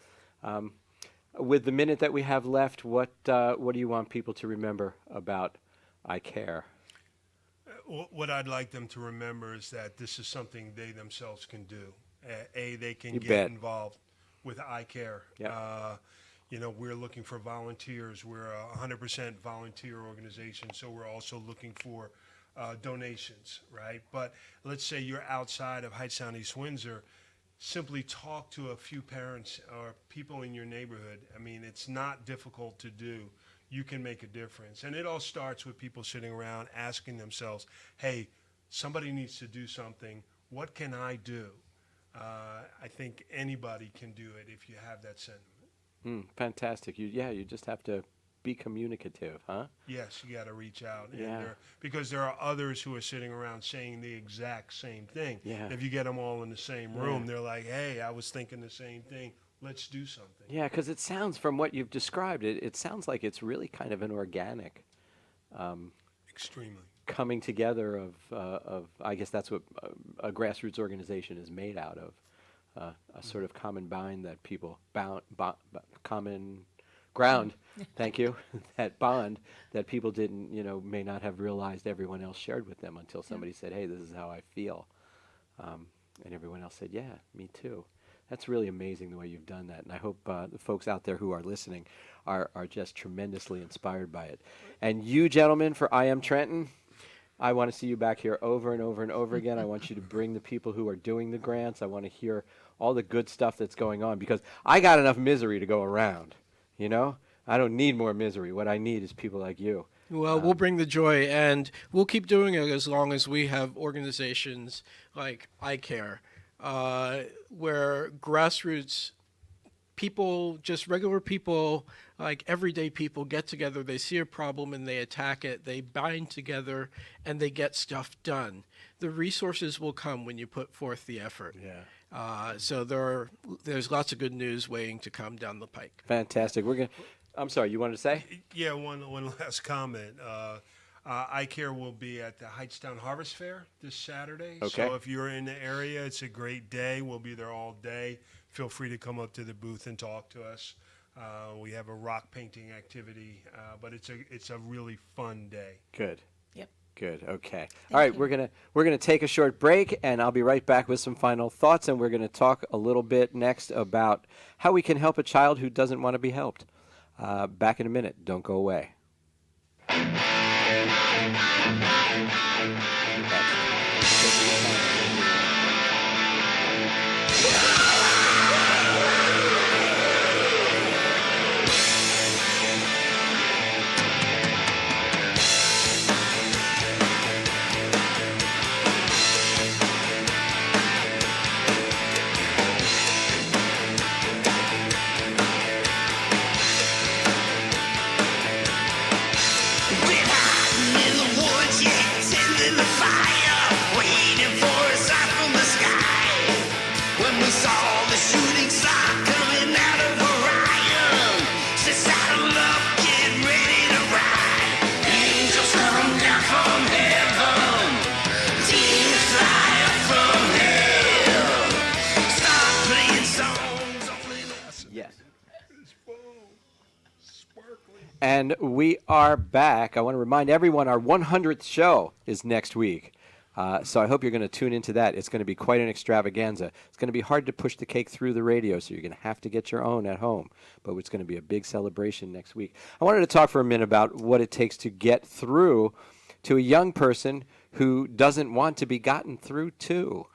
With the minute that we have left, what do you want people to remember about I Care? What I'd like them to remember is that this is something they themselves can do. They can You get bet. involved with I Care. Yep. We're looking for volunteers. We're a 100% volunteer organization, so we're also looking for donations, right? But let's say you're outside of Hightstown, East Windsor. Simply talk to a few parents or people in your neighborhood. I mean, it's not difficult to do. You can make a difference. And it all starts with people sitting around asking themselves, hey, somebody needs to do something. What can I do? I think anybody can do it if you have that sentiment. Fantastic. You just have to be communicative, huh? Yes, you got to reach out. Yeah. Because there are others who are sitting around saying the exact same thing. Yeah. If you get them all in the same room, they're like, hey, I was thinking the same thing. Let's do something. Yeah, because it sounds, from what you've described, it sounds like it's really kind of an organic Extremely. coming together of I guess that's what a grassroots organization is made out of, a sort of common bind that people common ground, thank you, that bond that people didn't, may not have realized everyone else shared with them until somebody said, hey, this is how I feel. And everyone else said, yeah, me too. That's really amazing the way you've done that. And I hope the folks out there who are listening are just tremendously inspired by it. And you, gentlemen, for I Am Trenton, I want to see you back here over and over and over again. I want you to bring the people who are doing the grants. I want to hear all the good stuff that's going on, because I got enough misery to go around, I don't need more misery. What I need is people like you. Well, we'll bring the joy, and we'll keep doing it as long as we have organizations like iCare, where grassroots people, just regular people, like everyday people, get together, they see a problem and they attack it, they bind together, and they get stuff done. The resources will come when you put forth the effort. Yeah. So there's lots of good news waiting to come down the pike. Fantastic. I'm sorry, you wanted to say? Yeah, one last comment. iCare will be at the Heightstown Harvest Fair this Saturday. Okay. So if you're in the area, it's a great day. We'll be there all day. Feel free to come up to the booth and talk to us. We have a rock painting activity, but it's a really fun day. Good. Yep. Good. Okay. Thank All right, you. we're gonna take a short break, and I'll be right back with some final thoughts, and we're gonna talk a little bit next about how we can help a child who doesn't want to be helped. Back in a minute. Don't go away. And we are back. I want to remind everyone our 100th show is next week. So I hope you're going to tune into that. It's going to be quite an extravaganza. It's going to be hard to push the cake through the radio, so you're going to have to get your own at home. But it's going to be a big celebration next week. I wanted to talk for a minute about what it takes to get through to a young person who doesn't want to be gotten through to.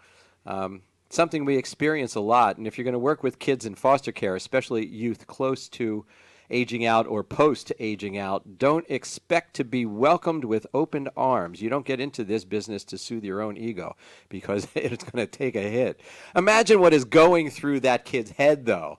Something we experience a lot. And if you're going to work with kids in foster care, especially youth close to aging out or post-aging out, don't expect to be welcomed with open arms. You don't get into this business to soothe your own ego, because it's going to take a hit. Imagine what is going through that kid's head, though.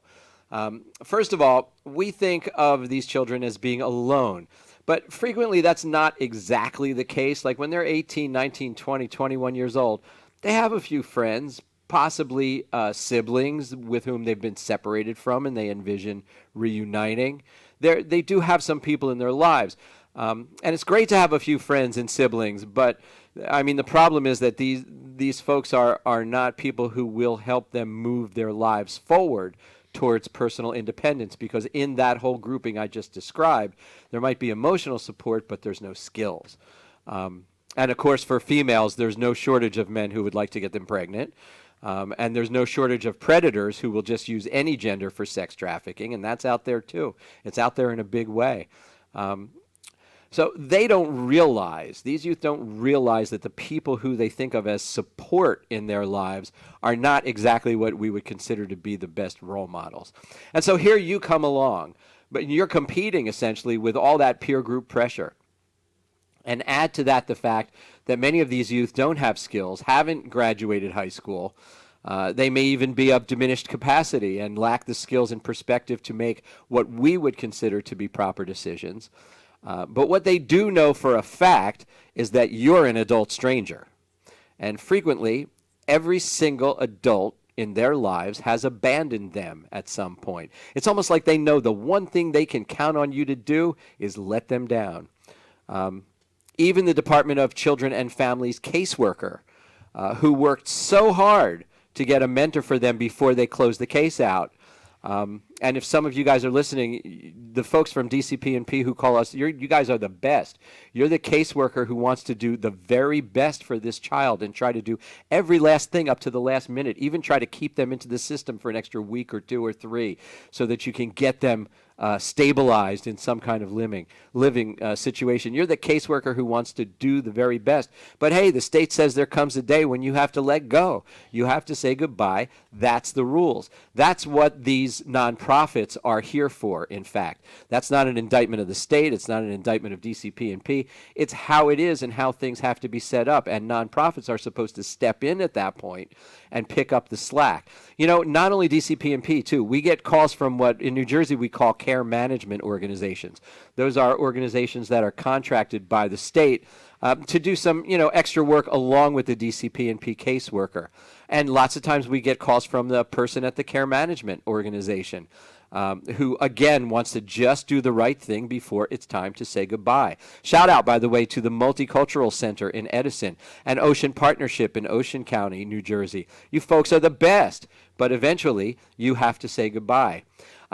First of all, we think of these children as being alone, but frequently that's not exactly the case. Like when they're 18, 19, 20, 21 years old, they have a few friends, possibly siblings with whom they've been separated from and they envision reuniting. They do have some people in their lives. And it's great to have a few friends and siblings, but I mean, the problem is that these folks are not people who will help them move their lives forward towards personal independence, because in that whole grouping I just described, there might be emotional support, but there's no skills. And of course, for females, there's no shortage of men who would like to get them pregnant. And there's no shortage of predators who will just use any gender for sex trafficking, and that's out there too. It's out there in a big way. So they don't realize, these youth don't realize that the people who they think of as support in their lives are not exactly what we would consider to be the best role models. And so here you come along, but you're competing essentially with all that peer group pressure. And add to that the fact that many of these youth don't have skills, haven't graduated high school. They may even be of diminished capacity and lack the skills and perspective to make what we would consider to be proper decisions. But what they do know for a fact is that you're an adult stranger. And frequently, every single adult in their lives has abandoned them at some point. It's almost like they know the one thing they can count on you to do is let them down. Even the Department of Children and Families caseworker, who worked so hard to get a mentor for them before they closed the case out, And if some of you guys are listening, the folks from DCP&P who call us, you guys are the best. You're the caseworker who wants to do the very best for this child and try to do every last thing up to the last minute, even try to keep them into the system for an extra week or 2 or 3 so that you can get them stabilized in some kind of living situation. You're the caseworker who wants to do the very best. But hey, the state says there comes a day when you have to let go. You have to say goodbye. That's the rules. That's what these nonprofits are here for, in fact. That's not an indictment of the state. It's not an indictment of DCP&P. It's how it is and how things have to be set up. And nonprofits are supposed to step in at that point and pick up the slack. You know, not only DCP&P, too. We get calls from what in New Jersey we call care management organizations. Those are organizations that are contracted by the state to do some, extra work along with the DCP&P caseworker. And lots of times we get calls from the person at the care management organization who, again, wants to just do the right thing before it's time to say goodbye. Shout out, by the way, to the Multicultural Center in Edison and Ocean Partnership in Ocean County, New Jersey. You folks are the best, but eventually you have to say goodbye.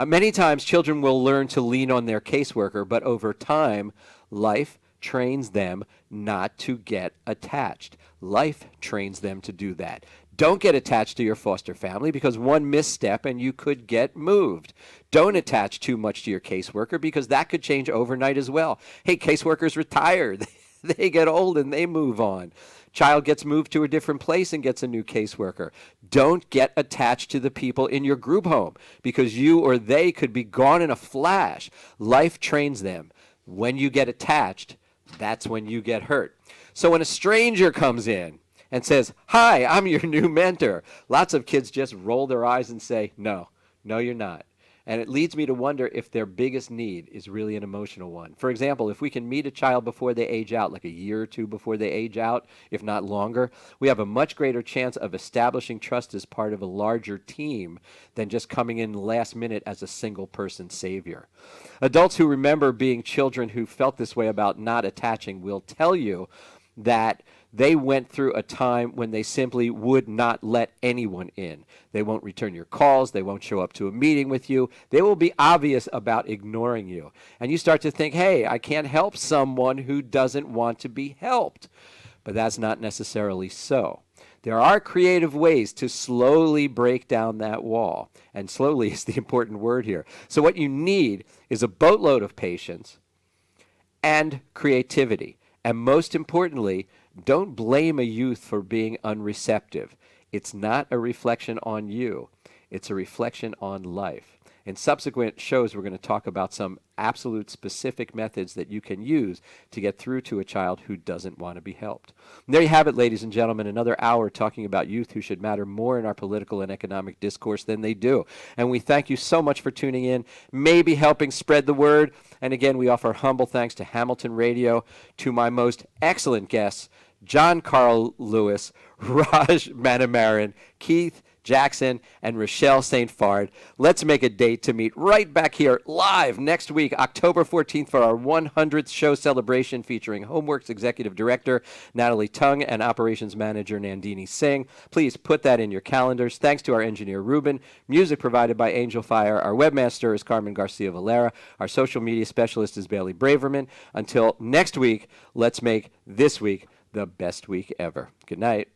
Many times children will learn to lean on their caseworker, but over time, life trains them not to get attached. Life trains them to do that. Don't get attached to your foster family because one misstep and you could get moved. Don't attach too much to your caseworker because that could change overnight as well. Hey, caseworkers retire. They get old and they move on. Child gets moved to a different place and gets a new caseworker. Don't get attached to the people in your group home because you or they could be gone in a flash. Life trains them. When you get attached, that's when you get hurt. So when a stranger comes in and says, "Hi, I'm your new mentor," lots of kids just roll their eyes and say, no, you're not. And it leads me to wonder if their biggest need is really an emotional one. For example, if we can meet a child before they age out, like a year or 2 before they age out, if not longer, we have a much greater chance of establishing trust as part of a larger team than just coming in last minute as a single person savior. Adults who remember being children who felt this way about not attaching will tell you that they went through a time when they simply would not let anyone in. They won't return your calls. They won't show up to a meeting with you. They will be obvious about ignoring you. And you start to think, hey, I can't help someone who doesn't want to be helped. But that's not necessarily so. There are creative ways to slowly break down that wall. And slowly is the important word here. So what you need is a boatload of patience and creativity. And most importantly, don't blame a youth for being unreceptive. It's not a reflection on you. It's a reflection on life. In subsequent shows, we're going to talk about some absolute specific methods that you can use to get through to a child who doesn't want to be helped. And there you have it, ladies and gentlemen, another hour talking about youth who should matter more in our political and economic discourse than they do. And we thank you so much for tuning in, maybe helping spread the word. And again, we offer humble thanks to Hamilton Radio, to my most excellent guests, John Carl Lewis, Raj Manamaran, Keith Jackson, and Rochelle St. Fard. Let's make a date to meet right back here live next week, October 14th, for our 100th show celebration featuring Homeworks Executive Director Natalie Tung and Operations Manager Nandini Singh. Please put that in your calendars. Thanks to our engineer, Ruben. Music provided by Angel Fire. Our webmaster is Carmen Garcia Valera. Our social media specialist is Bailey Braverman. Until next week, let's make this week the best week ever. Good night.